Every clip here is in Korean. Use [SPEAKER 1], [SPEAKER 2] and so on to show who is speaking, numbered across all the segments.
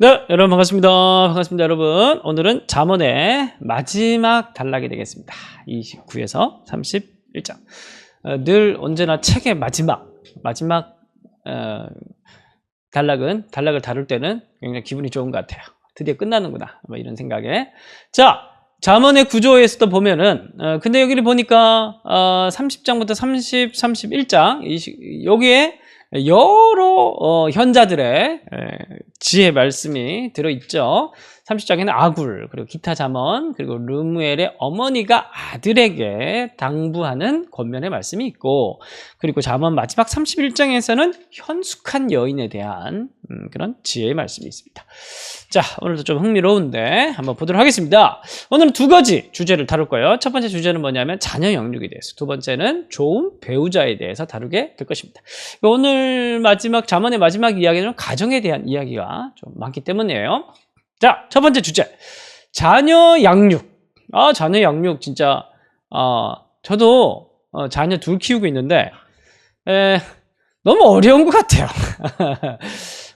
[SPEAKER 1] 네, 여러분 반갑습니다. 반갑습니다, 여러분. 오늘은 잠언의 마지막 단락이 되겠습니다. 29에서 31장. 늘 언제나 책의 마지막 단락을 다룰 때는 굉장히 기분이 좋은 것 같아요. 드디어 끝나는구나, 뭐 이런 생각에. 자, 잠언의 구조에서도 보면은, 근데 여기를 보니까 30장부터 31장 여기에 여러 현자들의 지혜 말씀이 들어있죠. 30장에는 아굴, 그리고 기타 잠언, 그리고 르무엘의 어머니가 아들에게 당부하는 권면의 말씀이 있고, 그리고 잠언 마지막 31장에서는 현숙한 여인에 대한 그런 지혜의 말씀이 있습니다. 자, 오늘도 좀 흥미로운데 한번 보도록 하겠습니다. 오늘은 두 가지 주제를 다룰 거예요. 첫 번째 주제는 뭐냐면 자녀 영육에 대해서, 두 번째는 좋은 배우자에 대해서 다루게 될 것입니다. 오늘 잠언의 마지막 이야기는 가정에 대한 이야기가 좀 많기 때문이에요. 자, 첫 번째 주제, 자녀 양육. 자녀 양육 진짜 저도 자녀 둘 키우고 있는데 너무 어려운 것 같아요.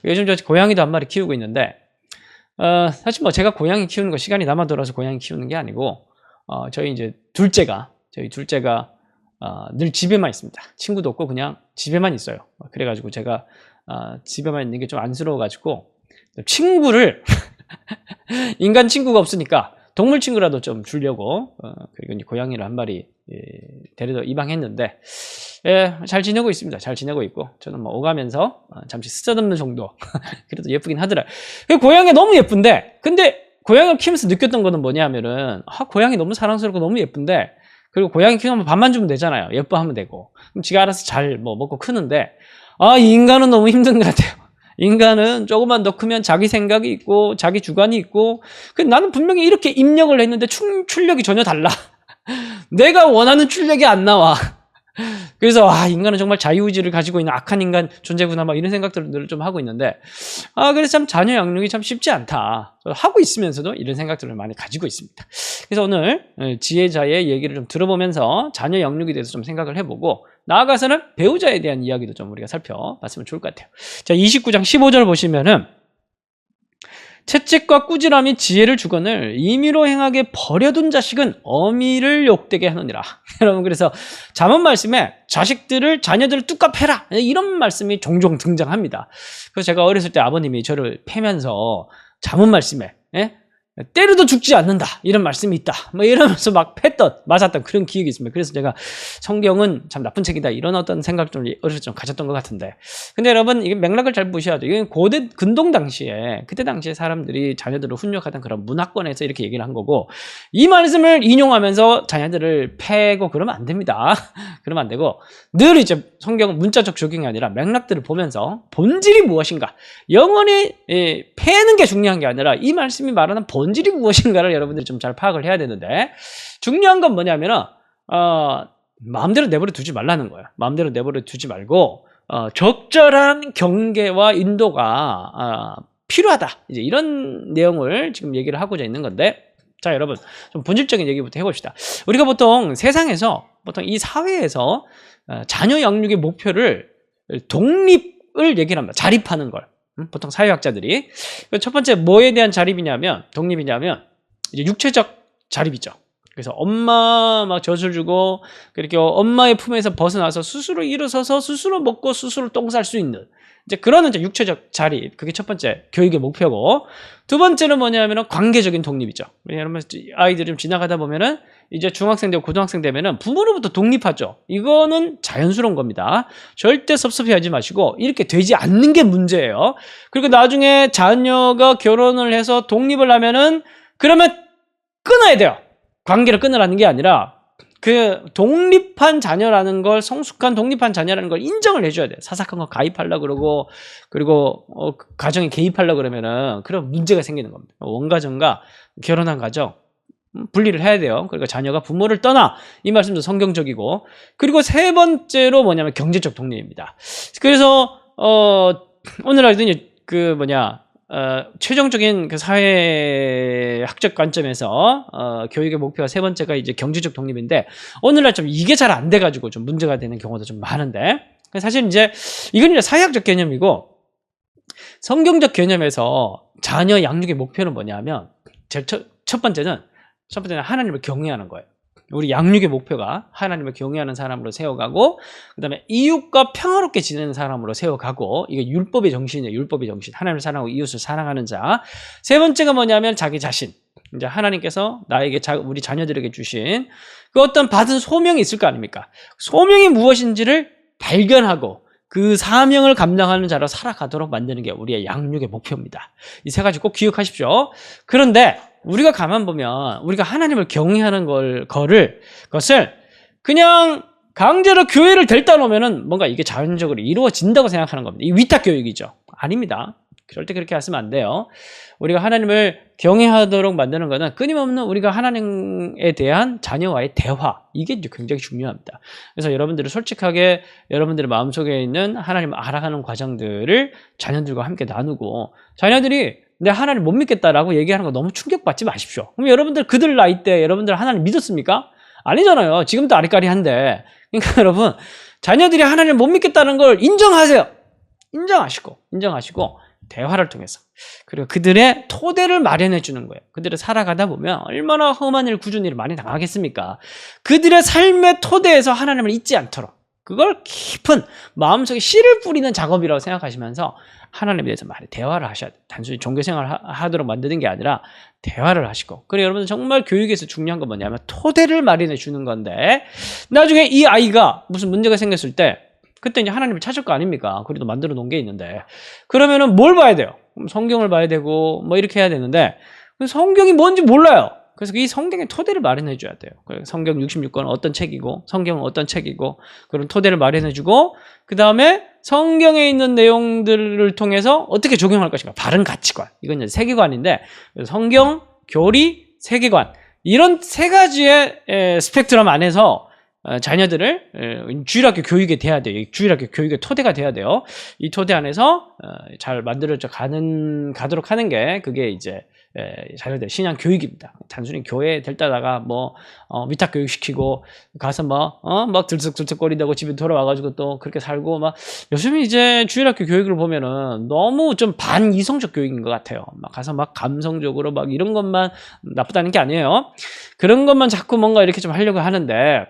[SPEAKER 1] 요즘 저 고양이도 한 마리 키우고 있는데 사실 뭐 제가 고양이 키우는 거 시간이 남아 돌아서 고양이 키우는 게 아니고 저희 둘째가 늘 집에만 있습니다. 친구도 없고 그냥 집에만 있어요. 그래가지고 제가 집에만 있는 게 좀 안쓰러워가지고 친구를 인간 친구가 없으니까 동물 친구라도 좀 주려고 그리고 이제 고양이를 한 마리 데려다 입양했는데 잘 지내고 있습니다. 잘 지내고 있고 저는 뭐 오가면서 잠시 쓰다듬는 정도 그래도 예쁘긴 하더라. 고양이가 너무 예쁜데, 근데 고양이를 키우면서 느꼈던 거는 뭐냐면은 고양이 너무 사랑스럽고 너무 예쁜데, 그리고 고양이 키우면 밥만 주면 되잖아요. 예뻐하면 되고 그럼 지가 알아서 잘 뭐 먹고 크는데 이 인간은 너무 힘든 것 같아요. 인간은 조금만 더 크면 자기 생각이 있고 자기 주관이 있고, 나는 분명히 이렇게 입력을 했는데 출력이 전혀 달라. 내가 원하는 출력이 안 나와. 그래서 인간은 정말 자유의지를 가지고 있는 악한 인간 존재구나, 막 이런 생각들을 늘 좀 하고 있는데 그래서 참 자녀 양육이 참 쉽지 않다 하고 있으면서도 이런 생각들을 많이 가지고 있습니다. 그래서 오늘 지혜자의 얘기를 좀 들어보면서 자녀 양육에 대해서 좀 생각을 해보고, 나아가서는 배우자에 대한 이야기도 좀 우리가 살펴봤으면 좋을 것 같아요. 자, 29장 15절 보시면은 채찍과 꾸지람이 지혜를 주거늘 임의로 행하게 버려둔 자식은 어미를 욕되게 하느니라. 여러분, 그래서 잠언 말씀에 자녀들을 뚝갑 해라, 이런 말씀이 종종 등장합니다. 그래서 제가 어렸을 때 아버님이 저를 패면서 잠언 말씀에 때려도 죽지 않는다, 이런 말씀이 있다, 뭐 이러면서 막 맞았던 그런 기억이 있습니다. 그래서 제가 성경은 참 나쁜 책이다, 이런 어떤 생각을 좀 어렸을 때 좀 가졌던 것 같은데, 근데 여러분 이게 맥락을 잘 보셔야 돼요. 이건 고대 근동 당시에, 그때 당시에 사람들이 자녀들을 훈육하던 그런 문화권에서 이렇게 얘기를 한 거고, 이 말씀을 인용하면서 자녀들을 패고 그러면 안 됩니다. 그러면 안 되고, 늘 이제 성경은 문자적 적용이 아니라 맥락들을 보면서 본질이 무엇인가, 영원히 패는 게 중요한 게 아니라 이 말씀이 말하는 본질이 무엇인가를 여러분들이 좀 잘 파악을 해야 되는데, 중요한 건 뭐냐면은 마음대로 내버려 두지 말라는 거예요. 마음대로 내버려 두지 말고 적절한 경계와 인도가 필요하다, 이제 이런 내용을 지금 얘기를 하고자 있는 건데, 자, 여러분 좀 본질적인 얘기부터 해봅시다. 우리가 보통 세상에서, 보통 이 사회에서 자녀 양육의 목표를 독립을 얘기를 합니다. 자립하는 걸. 보통 사회학자들이. 첫 번째 뭐에 대한 독립이냐면 이제 육체적 자립이죠. 그래서 엄마 막 젖을 주고 그렇게 엄마의 품에서 벗어나서 스스로 일어서서 스스로 먹고 스스로 똥 쌀 수 있는, 이제 그런 이제 육체적 자립, 그게 첫 번째 교육의 목표고, 두 번째는 뭐냐면은 관계적인 독립이죠. 여러분 아이들이 좀 지나가다 보면은 이제 중학생 되고 고등학생 되면은 부모로부터 독립하죠. 이거는 자연스러운 겁니다. 절대 섭섭해하지 마시고 이렇게 되지 않는 게 문제예요. 그리고 나중에 자녀가 결혼을 해서 독립을 하면은 그러면 끊어야 돼요. 관계를 끊으라는 게 아니라 그 독립한 자녀라는 걸, 성숙한 독립한 자녀라는 걸 인정을 해줘야 돼요. 사삭한 거 가입하려고 그러고, 그리고 가정에 개입하려고 그러면은 그런 문제가 생기는 겁니다. 원가정과 결혼한 가정 분리를 해야 돼요. 그러니까 자녀가 부모를 떠나, 이 말씀도 성경적이고, 그리고 세 번째로 뭐냐면 경제적 독립입니다. 그래서 오늘 알던 최종적인 그 사회학적 관점에서 교육의 목표가 세 번째가 이제 경제적 독립인데, 오늘날 좀 이게 잘 안 돼가지고 좀 문제가 되는 경우도 좀 많은데, 사실 이제 이건 이제 사회학적 개념이고, 성경적 개념에서 자녀 양육의 목표는 뭐냐면 첫 번째는 하나님을 경외하는 거예요. 우리 양육의 목표가 하나님을 경외하는 사람으로 세워가고, 그 다음에 이웃과 평화롭게 지내는 사람으로 세워가고, 이게 율법의 정신이에요. 율법의 정신. 하나님을 사랑하고 이웃을 사랑하는 자. 세 번째가 뭐냐면 자기 자신. 이제 하나님께서 나에게 우리 자녀들에게 주신 그 어떤 받은 소명이 있을 거 아닙니까? 소명이 무엇인지를 발견하고 그 사명을 감당하는 자로 살아가도록 만드는 게 우리의 양육의 목표입니다. 이 세 가지 꼭 기억하십시오. 그런데 우리가 가만 보면 우리가 하나님을 경외하는 것을 그냥 강제로 교회를 데려다 놓으면은 뭔가 이게 자연적으로 이루어진다고 생각하는 겁니다. 이 위탁 교육이죠. 아닙니다. 절대 그렇게 하시면 안 돼요. 우리가 하나님을 경외하도록 만드는 것은 끊임없는 우리가 하나님에 대한 자녀와의 대화, 이게 이제 굉장히 중요합니다. 그래서 여러분들이 솔직하게 여러분들의 마음속에 있는 하나님을 알아가는 과정들을 자녀들과 함께 나누고, 자녀들이 내 하나님 못 믿겠다라고 얘기하는 거 너무 충격받지 마십시오. 그럼 여러분들 그들 나이 때 여러분들 하나님 믿었습니까? 아니잖아요. 지금도 아리까리한데. 그러니까 여러분, 자녀들이 하나님 못 믿겠다는 걸 인정하세요. 인정하시고 대화를 통해서, 그리고 그들의 토대를 마련해 주는 거예요. 그들을 살아가다 보면 얼마나 험한 일, 굳은 일을 많이 당하겠습니까? 그들의 삶의 토대에서 하나님을 잊지 않도록 그걸 깊은 마음속에 씨를 뿌리는 작업이라고 생각하시면서 하나님에 대해서 많이 대화를 하셔야 돼요. 단순히 종교생활을 하도록 만드는 게 아니라 대화를 하시고, 그리고 여러분 정말 교육에서 중요한 건 뭐냐면 토대를 마련해 주는 건데, 나중에 이 아이가 무슨 문제가 생겼을 때 그때 이제 하나님을 찾을 거 아닙니까? 그래도 만들어 놓은 게 있는데, 그러면은 뭘 봐야 돼요? 성경을 봐야 되고 뭐 이렇게 해야 되는데, 성경이 뭔지 몰라요. 그래서 이 성경의 토대를 마련해 줘야 돼요. 성경 66권은 어떤 책이고 성경은 어떤 책이고, 그런 토대를 마련해 주고, 그 다음에 성경에 있는 내용들을 통해서 어떻게 적용할 것인가, 바른 가치관, 이건 이제 세계관인데, 성경, 교리, 세계관, 이런 세 가지의 스펙트럼 안에서 자녀들을 주일학교 교육에 돼야 돼요. 주일학교 교육의 토대가 돼야 돼요. 이 토대 안에서 잘 만들어져 가도록 하는 게, 그게 이제 자녀들 신앙 교육입니다. 단순히 교회에 데려다가 뭐 위탁 교육 시키고 가서 막 들썩들썩거리다고 집에 돌아와가지고 또 그렇게 살고, 막 요즘 이제 주일학교 교육을 보면은 너무 좀 반이성적 교육인 것 같아요. 막 가서 막 감성적으로 막 이런 것만, 나쁘다는 게 아니에요. 그런 것만 자꾸 뭔가 이렇게 좀 하려고 하는데,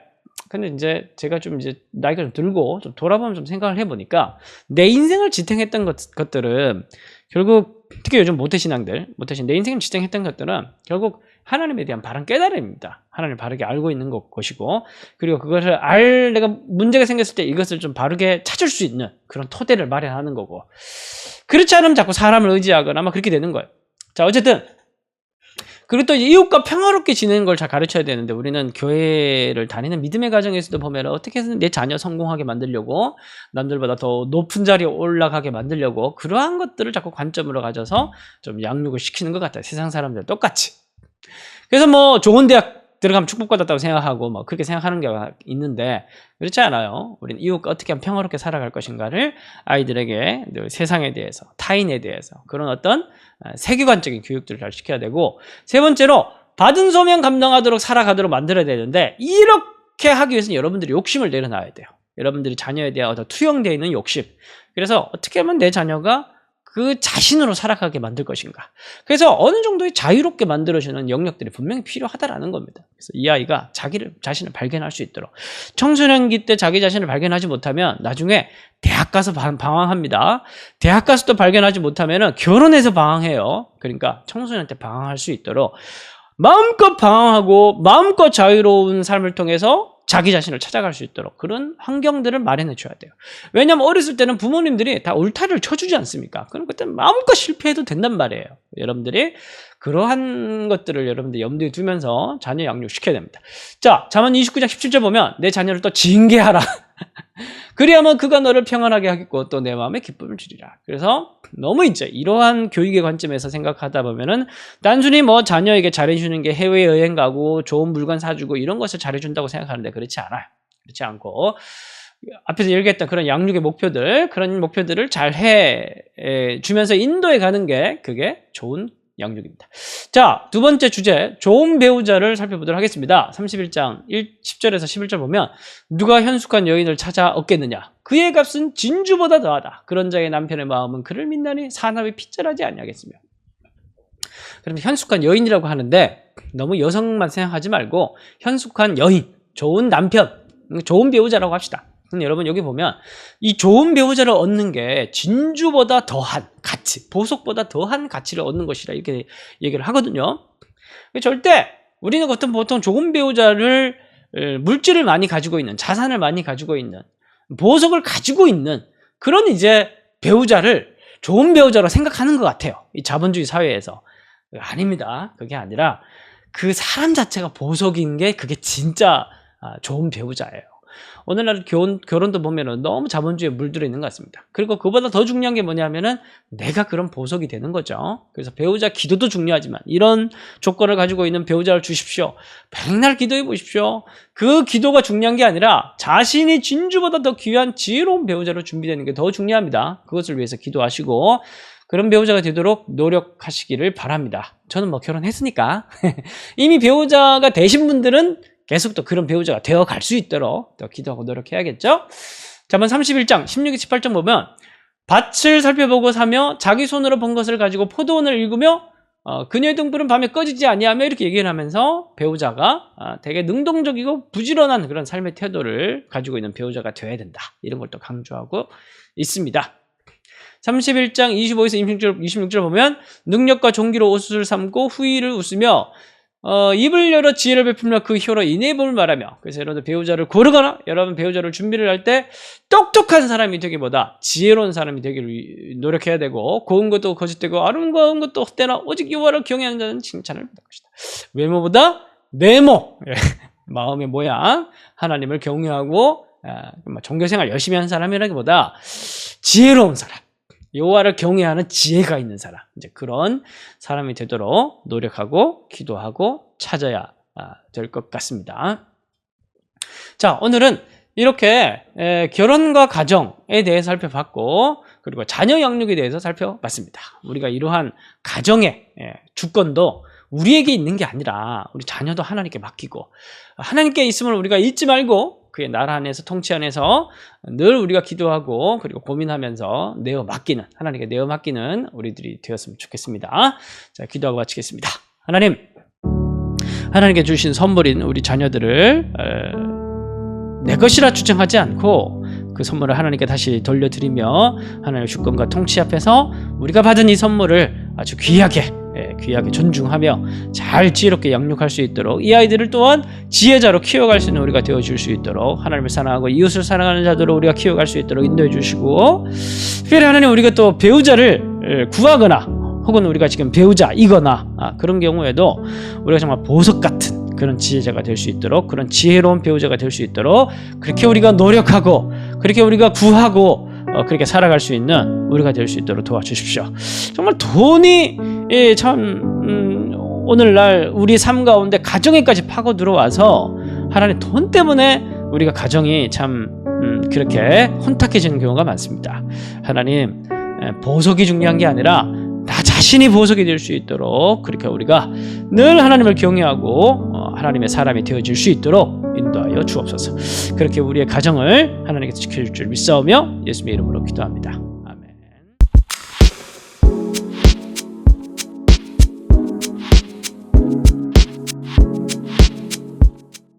[SPEAKER 1] 근데 이제 제가 좀 이제 나이가 좀 들고 좀 돌아보면 좀 생각을 해보니까, 내 인생을 지탱했던 것들은 결국, 특히 요즘 모태신앙들, 내 인생을 지탱했던 것들은 결국 하나님에 대한 바른 깨달음입니다. 하나님을 바르게 알고 있는 것이고, 그리고 그것을 내가 문제가 생겼을 때 이것을 좀 바르게 찾을 수 있는 그런 토대를 마련하는 거고, 그렇지 않으면 자꾸 사람을 의지하거나 아마 그렇게 되는 거예요. 자, 어쨌든 그리고 또 이웃과 평화롭게 지내는 걸 잘 가르쳐야 되는데, 우리는 교회를 다니는 믿음의 가정에서도 보면 어떻게 해서 내 자녀 성공하게 만들려고, 남들보다 더 높은 자리에 올라가게 만들려고 그러한 것들을 자꾸 관점으로 가져서 좀 양육을 시키는 것 같아요. 세상 사람들 똑같이. 그래서 뭐 좋은 대학 들어가면 축복받았다고 생각하고 뭐 그렇게 생각하는 게 있는데, 그렇지 않아요. 우리는 이웃과 어떻게 하면 평화롭게 살아갈 것인가를 아이들에게 늘 세상에 대해서, 타인에 대해서 그런 어떤 세계관적인 교육들을 잘 시켜야 되고, 세 번째로 받은 소명 감당하도록 살아가도록 만들어야 되는데, 이렇게 하기 위해서는 여러분들이 욕심을 내려놔야 돼요. 여러분들이 자녀에 대한 어떤 투영되어 있는 욕심. 그래서 어떻게 하면 내 자녀가 그 자신으로 살아가게 만들 것인가. 그래서 어느 정도의 자유롭게 만들어주는 영역들이 분명히 필요하다라는 겁니다. 그래서 이 아이가 자신을 발견할 수 있도록, 청소년기 때 자기 자신을 발견하지 못하면 나중에 대학 가서 방황합니다. 대학 가서 또 발견하지 못하면 결혼해서 방황해요. 그러니까 청소년 때 방황할 수 있도록 마음껏 방황하고 마음껏 자유로운 삶을 통해서 자기 자신을 찾아갈 수 있도록 그런 환경들을 마련해 줘야 돼요. 왜냐하면 어렸을 때는 부모님들이 다 울타리를 쳐주지 않습니까? 그럼 그때 마음껏 실패해도 된단 말이에요. 여러분들이 그러한 것들을 여러분들 염두에 두면서 자녀 양육시켜야 됩니다. 자, 잠언 29장 17절 보면 내 자녀를 또 징계하라. 그리하면 그가 너를 평안하게 하겠고 또 내 마음에 기쁨을 주리라. 그래서 너무 이제 이러한 교육의 관점에서 생각하다 보면은 단순히 뭐 자녀에게 잘해주는 게 해외여행 가고 좋은 물건 사주고 이런 것을 잘해준다고 생각하는데, 그렇지 않아요. 그렇지 않고 앞에서 얘기했던 그런 양육의 목표들, 그런 목표들을 잘 해주면서 인도해 가는 게 그게 좋은 양육입니다. 자, 두 번째 주제, 좋은 배우자를 살펴보도록 하겠습니다. 31장 10절에서 11절 보면 누가 현숙한 여인을 찾아 얻겠느냐? 그의 값은 진주보다 더하다. 그런 자의 남편의 마음은 그를 믿나니 사납이 핏절하지 아니하겠으며. 그럼 현숙한 여인이라고 하는데 너무 여성만 생각하지 말고 현숙한 여인, 좋은 남편, 좋은 배우자라고 합시다. 근데 여러분 여기 보면 이 좋은 배우자를 얻는 게 진주보다 더한 가치, 보석보다 더한 가치를 얻는 것이라 이렇게 얘기를 하거든요. 절대 우리는 보통 좋은 배우자를 물질을 많이 가지고 있는, 자산을 많이 가지고 있는, 보석을 가지고 있는 그런 이제 배우자를 좋은 배우자로 생각하는 것 같아요. 이 자본주의 사회에서. 아닙니다. 그게 아니라 그 사람 자체가 보석인 게 그게 진짜 좋은 배우자예요. 오늘날 결혼도 보면은 너무 자본주의에 물들어 있는 것 같습니다. 그리고 그보다 더 중요한 게 뭐냐면은 내가 그런 보석이 되는 거죠. 그래서 배우자 기도도 중요하지만 이런 조건을 가지고 있는 배우자를 주십시오. 백날 기도해 보십시오. 그 기도가 중요한 게 아니라 자신이 진주보다 더 귀한 지혜로운 배우자로 준비되는 게 더 중요합니다. 그것을 위해서 기도하시고 그런 배우자가 되도록 노력하시기를 바랍니다. 저는 뭐 결혼했으니까 이미 배우자가 되신 분들은 계속 또 그런 배우자가 되어갈 수 있도록 또 기도하고 노력해야겠죠. 자, 한번 31장 16, 18장 보면 밭을 살펴보고 사며 자기 손으로 번 것을 가지고 포도원을 일구며 그녀의 등불은 밤에 꺼지지 아니하며 이렇게 얘기를 하면서 배우자가 되게 능동적이고 부지런한 그런 삶의 태도를 가지고 있는 배우자가 되어야 된다. 이런 걸 또 강조하고 있습니다. 31장 25에서 26절 보면 능력과 종기로 옷을 삼고 후의를 웃으며 입을 열어 지혜를 베풀며 그 혀로 인해 볼 말하며. 그래서 여러분 배우자를 고르거나 여러분 배우자를 준비를 할 때 똑똑한 사람이 되기보다 지혜로운 사람이 되기를 노력해야 되고 고운 것도 거짓되고 아름다운 것도 헛되나 오직 여호와를 경외하는 자는 칭찬을 받을 것이다. 외모보다 내모, 마음의 모양, 하나님을 경외하고 종교생활 열심히 하는 사람이라기보다 지혜로운 사람, 여호와를 경외하는 지혜가 있는 사람, 이제 그런 사람이 되도록 노력하고 기도하고 찾아야 될 것 같습니다. 자, 오늘은 이렇게 결혼과 가정에 대해서 살펴봤고 그리고 자녀 양육에 대해서 살펴봤습니다. 우리가 이러한 가정의 주권도 우리에게 있는 게 아니라 우리 자녀도 하나님께 맡기고 하나님께 있음을 우리가 잊지 말고 그의 나라 안에서 통치 안에서 늘 우리가 기도하고 그리고 고민하면서 내어 맡기는 하나님께 내어 맡기는 우리들이 되었으면 좋겠습니다. 자, 기도하고 마치겠습니다. 하나님께 주신 선물인 우리 자녀들을 내 것이라 주장하지 않고 그 선물을 하나님께 다시 돌려드리며 하나님의 주권과 통치 앞에서 우리가 받은 이 선물을 아주 귀하게 존중하며 잘 지혜롭게 양육할 수 있도록 이 아이들을 또한 지혜자로 키워갈 수 있는 우리가 되어줄 수 있도록 하나님을 사랑하고 이웃을 사랑하는 자들로 우리가 키워갈 수 있도록 인도해 주시고 특별히 하나님 우리가 또 배우자를 구하거나 혹은 우리가 지금 배우자이거나 그런 경우에도 우리가 정말 보석 같은 그런 지혜자가 될 수 있도록 그런 지혜로운 배우자가 될 수 있도록 그렇게 우리가 노력하고 그렇게 우리가 구하고 그렇게 살아갈 수 있는 우리가 될 수 있도록 도와주십시오. 정말 돈이 참 오늘날 우리 삶 가운데 가정에까지 파고 들어와서 하나님 돈 때문에 우리가 가정이 참 그렇게 혼탁해지는 경우가 많습니다. 하나님 보석이 중요한 게 아니라 나 자신이 보석이 될 수 있도록 그렇게 우리가 늘 하나님을 경외하고 하나님의 사람이 되어질 수 있도록 인도하여 주옵소서. 그렇게 우리의 가정을 하나님께서 지켜줄 줄 믿사오며 예수님의 이름으로 기도합니다.